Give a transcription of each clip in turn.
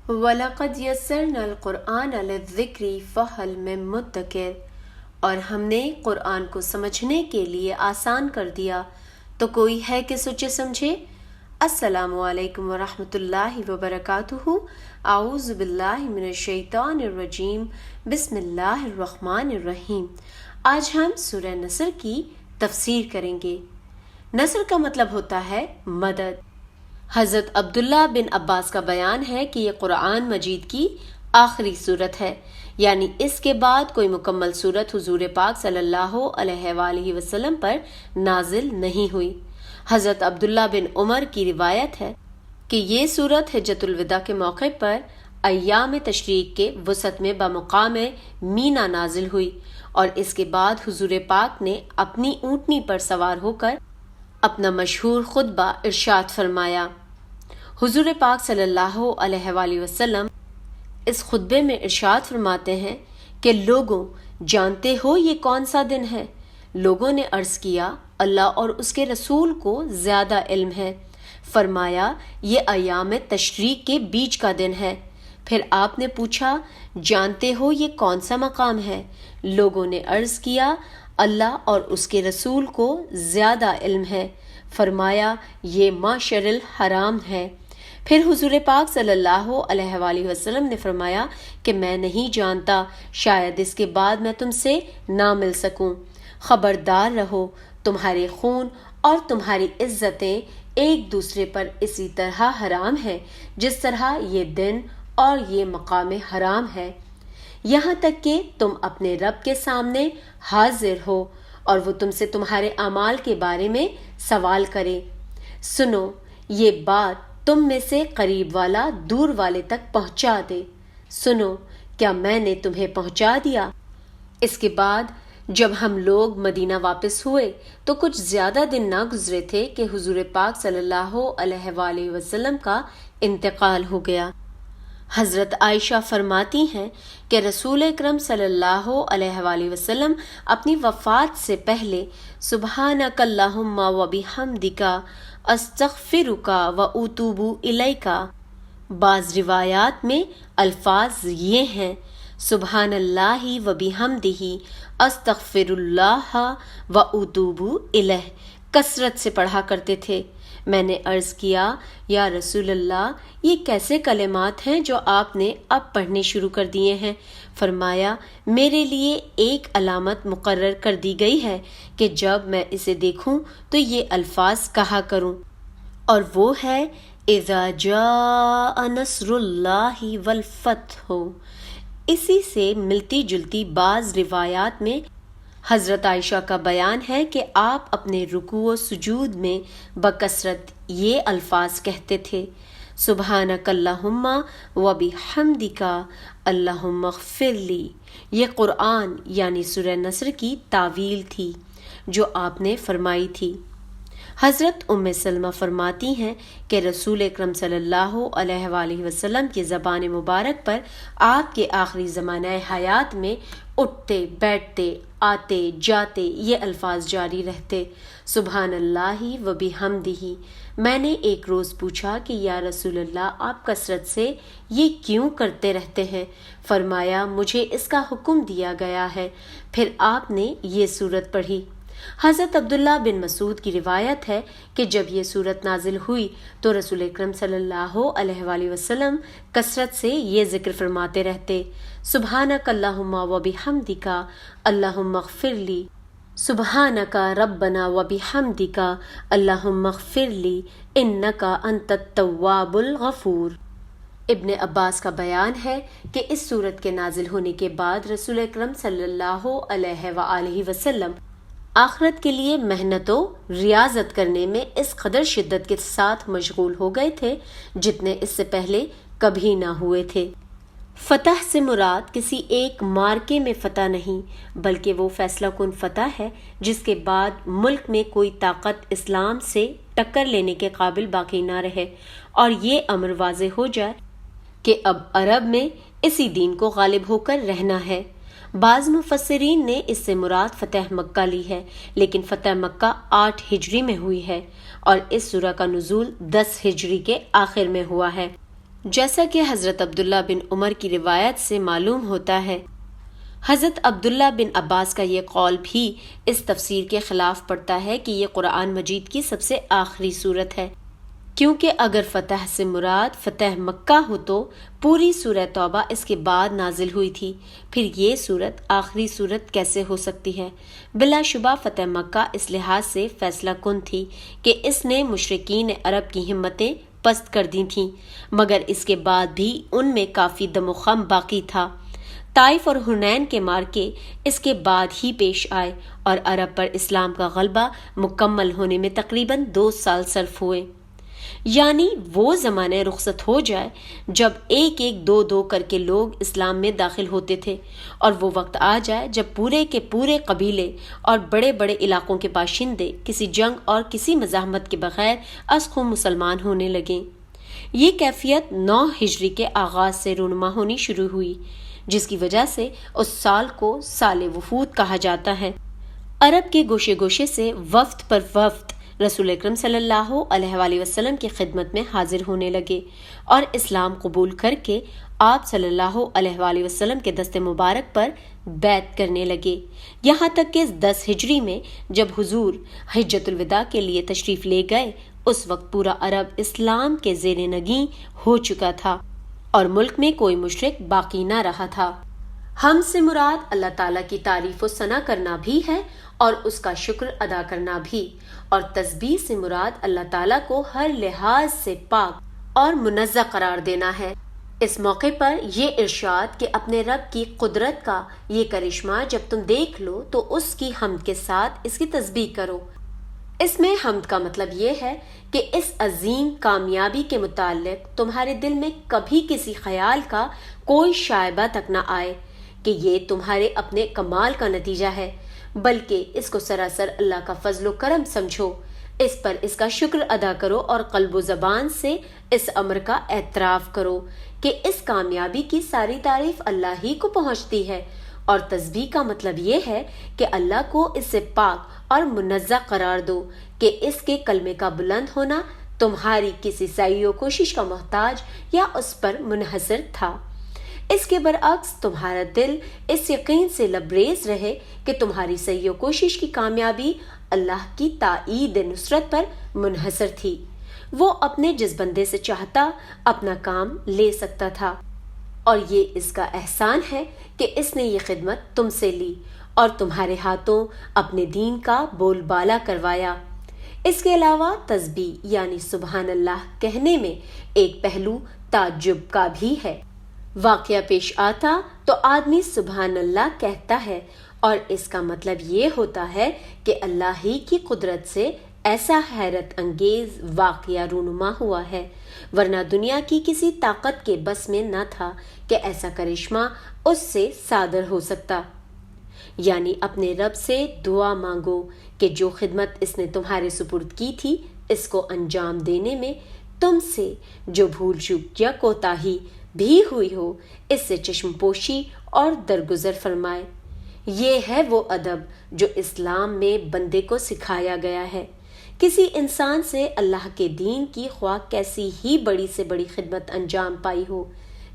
وَلَقَدْ يَسَّرْنَا الْقُرْآنَ لِلذِّكْرِ فَهَلْ مِن مُدَّكِرٍ، اور ہم نے قرآن کو سمجھنے کے لیے آسان کر دیا تو کوئی ہے کہ سوچے سمجھے۔ السلام علیکم ورحمۃ اللہ وبرکاتہ۔ اعوذ باللہ من الشیطان الرجیم، بسم اللہ الرحمن الرحیم۔ آج ہم سورہ نصر کی تفسیر کریں گے۔ نصر کا مطلب ہوتا ہے مدد۔ حضرت عبداللہ بن عباس کا بیان ہے کہ یہ قرآن مجید کی آخری صورت ہے، یعنی اس کے بعد کوئی مکمل صورت حضور پاک صلی اللہ علیہ وآلہ وسلم پر نازل نہیں ہوئی۔ حضرت عبداللہ بن عمر کی روایت ہے کہ یہ صورت حجۃ الوداع کے موقع پر ایام تشریق کے وسط میں بمقام مینا نازل ہوئی، اور اس کے بعد حضور پاک نے اپنی اونٹنی پر سوار ہو کر اپنا مشہور خطبہ ارشاد فرمایا۔ حضور پاک صلی اللہ علیہ وآلہ وسلم اس خطبے میں ارشاد فرماتے ہیں کہ لوگوں، جانتے ہو یہ کون سا دن ہے؟ لوگوں نے عرض کیا، اللہ اور اس کے رسول کو زیادہ علم ہے۔ فرمایا، یہ ایام تشریق کے بیچ کا دن ہے۔ پھر آپ نے پوچھا، جانتے ہو یہ کون سا مقام ہے؟ لوگوں نے عرض کیا، اللہ اور اس کے رسول کو زیادہ علم ہے۔ فرمایا، یہ معشر الحرام ہے۔ پھر حضور پاک صلی اللہ علیہ وآلہ وسلم نے فرمایا کہ میں نہیں جانتا، شاید اس کے بعد میں تم سے نہ مل سکوں۔ خبردار رہو، تمہارے خون اور تمہاری عزتیں ایک دوسرے پر اسی طرح حرام ہیں جس طرح یہ دن اور یہ مقام حرام ہے، یہاں تک کہ تم اپنے رب کے سامنے حاضر ہو اور وہ تم سے تمہارے اعمال کے بارے میں سوال کرے۔ سنو، یہ بات تم میں سے قریب والا دور والے تک پہنچا دے۔ سنو، کیا میں نے تمہیں پہنچا دیا؟ اس کے بعد جب ہم لوگ مدینہ واپس ہوئے تو کچھ زیادہ دن نہ گزرے تھے کہ حضور پاک صلی اللہ علیہ وآلہ وسلم کا انتقال ہو گیا۔ حضرت عائشہ فرماتی ہیں کہ رسول اکرم صلی اللہ علیہ وآلہ وسلم اپنی وفات سے پہلے سبحانک اللہم و بحمدک استغفرک و اتوب الیک، بعض روایات میں الفاظ یہ ہیں، سبحان اللہ و بحمدہ استغفر اللہ و اتوب الیہ، کثرت سے پڑھا کرتے تھے۔ میں نے عرض کیا، یا رسول اللہ، یہ کیسے کلمات ہیں جو آپ نے اب پڑھنے شروع کر دیے ہیں؟ فرمایا، میرے لیے ایک علامت مقرر کر دی گئی ہے کہ جب میں اسے دیکھوں تو یہ الفاظ کہا کروں، اور وہ ہے اذا جاء نصر اللہ والفتح۔ اسی سے ملتی جلتی بعض روایات میں حضرت عائشہ کا بیان ہے کہ آپ اپنے رکوع و سجود میں بکثرت یہ الفاظ کہتے تھے، سبحانک اللہم و بحمدک اللہم اغفر لی۔ یہ قرآن یعنی سورہ نصر کی تعویل تھی جو آپ نے فرمائی تھی۔ حضرت ام سلمہ فرماتی ہیں کہ رسول اکرم صلی اللہ علیہ وآلہ وسلم کی زبان مبارک پر آپ کے آخری زمانہ حیات میں اٹھتے، بیٹھتے، آتے، جاتے یہ الفاظ جاری رہتے، سبحان اللہ و بحمدہ۔ میں نے ایک روز پوچھا کہ یا رسول اللہ، آپ کثرت سے یہ کیوں کرتے رہتے ہیں؟ فرمایا، مجھے اس کا حکم دیا گیا ہے۔ پھر آپ نے یہ سورت پڑھی۔ حضرت عبداللہ بن مسعود کی روایت ہے کہ جب یہ سورت نازل ہوئی تو رسول اکرم صلی اللہ علیہ وآلہ وسلم کثرت سے یہ ذکر فرماتے رہتے، سبحانک اللہم و بحمدک اللہم اغفر لی، سبحانک ربنا و بحمدک اللہم اغفر لی انک انت التواب الغفور۔ ابن عباس کا بیان ہے کہ اس سورت کے نازل ہونے کے بعد رسول اکرم صلی اللہ علیہ وآلہ وسلم آخرت کے لیے محنت و ریاضت کرنے میں اس قدر شدت کے ساتھ مشغول ہو گئے تھے جتنے اس سے پہلے کبھی نہ ہوئے تھے۔ فتح سے مراد کسی ایک مارکے میں فتح نہیں، بلکہ وہ فیصلہ کن فتح ہے جس کے بعد ملک میں کوئی طاقت اسلام سے ٹکر لینے کے قابل باقی نہ رہے، اور یہ امر واضح ہو جائے کہ اب عرب میں اسی دین کو غالب ہو کر رہنا ہے۔ بعض مفسرین نے اس سے مراد فتح مکہ لی ہے، لیکن فتح مکہ 8 ہجری میں ہوئی ہے، اور اس سورہ کا نزول 10 ہجری کے آخر میں ہوا ہے۔ جیسا کہ حضرت عبداللہ بن عمر کی روایت سے معلوم ہوتا ہے، حضرت عبداللہ بن عباس کا یہ قول بھی اس تفسیر کے خلاف پڑتا ہے کہ یہ قرآن مجید کی سب سے آخری سورت ہے، کیونکہ اگر فتح سے مراد فتح مکہ ہو تو پوری سورہ توبہ اس کے بعد نازل ہوئی تھی، پھر یہ سورت آخری سورت کیسے ہو سکتی ہے؟ بلا شبہ فتح مکہ اس لحاظ سے فیصلہ کن تھی کہ اس نے مشرکین عرب کی ہمتیں پست کر دی تھیں، مگر اس کے بعد بھی ان میں کافی دم و خم باقی تھا۔ طائف اور حنین کے مارکے اس کے بعد ہی پیش آئے اور عرب پر اسلام کا غلبہ مکمل ہونے میں تقریباً 2 سال صرف ہوئے، یعنی وہ زمانے رخصت ہو جائے جب ایک ایک دو دو کر کے لوگ اسلام میں داخل ہوتے تھے، اور وہ وقت آ جائے جب پورے کے پورے قبیلے اور بڑے بڑے علاقوں کے باشندے کسی جنگ اور کسی مزاحمت کے بغیر از خود مسلمان ہونے لگیں۔ یہ کیفیت 9 ہجری کے آغاز سے رونما ہونی شروع ہوئی، جس کی وجہ سے اس سال کو سال وفود کہا جاتا ہے۔ عرب کے گوشے گوشے سے وفد پر وفد رسول اکرم صلی اللہ علیہ وآلہ وسلم کی خدمت میں حاضر ہونے لگے اور اسلام قبول کر کے آپ صلی اللہ علیہ وآلہ وسلم کے دست مبارک پر بیعت کرنے لگے، یہاں تک کہ 10 ہجری میں جب حضور حجۃ الوداع کے لیے تشریف لے گئے، اس وقت پورا عرب اسلام کے زیر نگیں ہو چکا تھا اور ملک میں کوئی مشرک باقی نہ رہا تھا۔ ہم سے مراد اللہ تعالیٰ کی تعریف و ثنا کرنا بھی ہے اور اس کا شکر ادا کرنا بھی، اور تسبیح سے مراد اللہ تعالیٰ کو ہر لحاظ سے پاک اور منزہ قرار دینا ہے۔ اس موقع پر یہ ارشاد کہ اپنے رب کی قدرت کا یہ کرشمہ جب تم دیکھ لو تو اس کی حمد کے ساتھ اس کی تسبیح کرو۔ اس میں حمد کا مطلب یہ ہے کہ اس عظیم کامیابی کے متعلق تمہارے دل میں کبھی کسی خیال کا کوئی شائبہ تک نہ آئے کہ یہ تمہارے اپنے کمال کا نتیجہ ہے، بلکہ اس کو سراسر اللہ کا فضل و کرم سمجھو، اس پر اس کا شکر ادا کرو اور قلب و زبان سے اس امر کا اعتراف کرو کہ اس کامیابی کی ساری تعریف اللہ ہی کو پہنچتی ہے، اور تسبیح کا مطلب یہ ہے کہ اللہ کو اس سے پاک اور منزہ قرار دو کہ اس کے کلمے کا بلند ہونا تمہاری کسی سعی و کوشش کا محتاج یا اس پر منحصر تھا۔ اس کے برعکس تمہارا دل اس یقین سے لبریز رہے کہ تمہاری سعی و کوشش کی کامیابی اللہ کی تائید نصرت پر منحصر تھی، وہ اپنے جس بندے سے چاہتا اپنا کام لے سکتا تھا، اور یہ اس کا احسان ہے کہ اس نے یہ خدمت تم سے لی اور تمہارے ہاتھوں اپنے دین کا بول بالا کروایا۔ اس کے علاوہ تسبیح یعنی سبحان اللہ کہنے میں ایک پہلو تعجب کا بھی ہے۔ واقعہ پیش آتا تو آدمی سبحان اللہ کہتا ہے اور اس کا مطلب یہ ہوتا ہے کہ اللہ ہی کی قدرت سے ایسا حیرت انگیز واقعہ رونما ہوا ہے، ورنہ دنیا کی کسی طاقت کے بس میں نہ تھا کہ ایسا کرشمہ اس سے صادر ہو سکتا۔ یعنی اپنے رب سے دعا مانگو کہ جو خدمت اس نے تمہارے سپرد کی تھی اس کو انجام دینے میں تم سے جو بھول چوک یا کوتاہی بھی ہوئی ہو اس سے چشم پوشی اور درگزر فرمائے۔ یہ ہے وہ ادب جو اسلام میں بندے کو سکھایا گیا ہے۔ کسی انسان سے اللہ کے دین کی خواہ کیسی ہی بڑی سے بڑی خدمت انجام پائی ہو،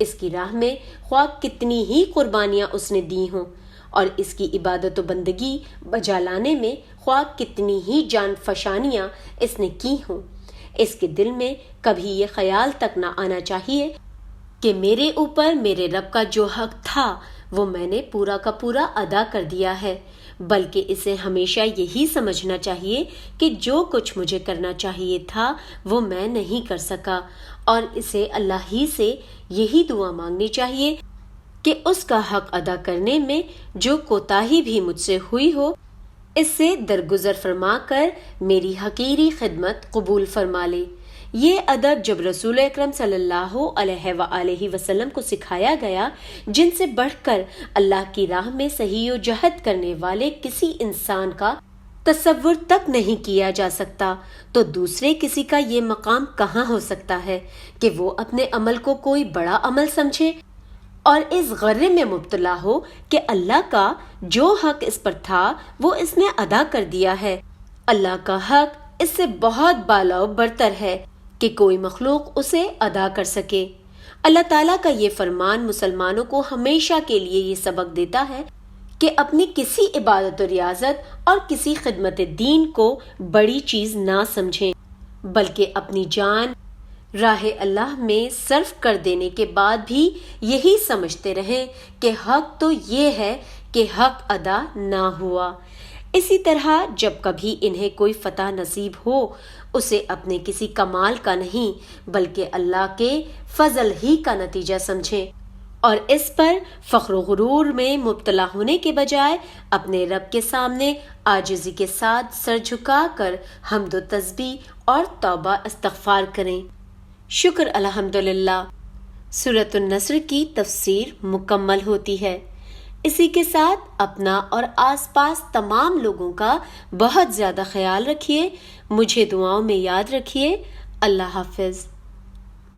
اس کی راہ میں خواہ کتنی ہی قربانیاں اس نے دی ہوں، اور اس کی عبادت و بندگی بجا لانے میں خواہ کتنی ہی جان فشانیاں اس نے کی ہوں، اس کے دل میں کبھی یہ خیال تک نہ آنا چاہیے کہ میرے اوپر میرے رب کا جو حق تھا وہ میں نے پورا کا پورا ادا کر دیا ہے، بلکہ اسے ہمیشہ یہی سمجھنا چاہیے کہ جو کچھ مجھے کرنا چاہیے تھا وہ میں نہیں کر سکا، اور اسے اللہ ہی سے یہی دعا مانگنی چاہیے کہ اس کا حق ادا کرنے میں جو کوتاہی بھی مجھ سے ہوئی ہو اس سے درگزر فرما کر میری حقیری خدمت قبول فرما لے۔ یہ ادب جب رسول اکرم صلی اللہ علیہ وآلہ وسلم کو سکھایا گیا، جن سے بڑھ کر اللہ کی راہ میں صحیح و جہد کرنے والے کسی انسان کا تصور تک نہیں کیا جا سکتا، تو دوسرے کسی کا یہ مقام کہاں ہو سکتا ہے کہ وہ اپنے عمل کو کوئی بڑا عمل سمجھے اور اس غرے میں مبتلا ہو کہ اللہ کا جو حق اس پر تھا وہ اس نے ادا کر دیا ہے۔ اللہ کا حق اس سے بہت بالا و برتر ہے کہ کوئی مخلوق اسے ادا کر سکے۔ اللہ تعالیٰ کا یہ فرمان مسلمانوں کو ہمیشہ کے لیے یہ سبق دیتا ہے کہ اپنی کسی عبادت و ریاضت اور کسی خدمت دین کو بڑی چیز نہ سمجھیں، بلکہ اپنی جان راہ اللہ میں صرف کر دینے کے بعد بھی یہی سمجھتے رہیں کہ حق تو یہ ہے کہ حق ادا نہ ہوا۔ اسی طرح جب کبھی انہیں کوئی فتح نصیب ہو اسے اپنے کسی کمال کا نہیں بلکہ اللہ کے فضل ہی کا نتیجہ سمجھیں، اور اس پر فخر و غرور میں مبتلا ہونے کے بجائے اپنے رب کے سامنے عاجزی کے ساتھ سر جھکا کر حمد و تسبیح اور توبہ استغفار کریں۔ شکر الحمدللہ۔ سورۃ النصر کی تفسیر مکمل ہوتی ہے۔ اسی کے ساتھ اپنا اور آس پاس تمام لوگوں کا بہت زیادہ خیال رکھیے، مجھے دعاؤں میں یاد رکھیے۔ اللہ حافظ۔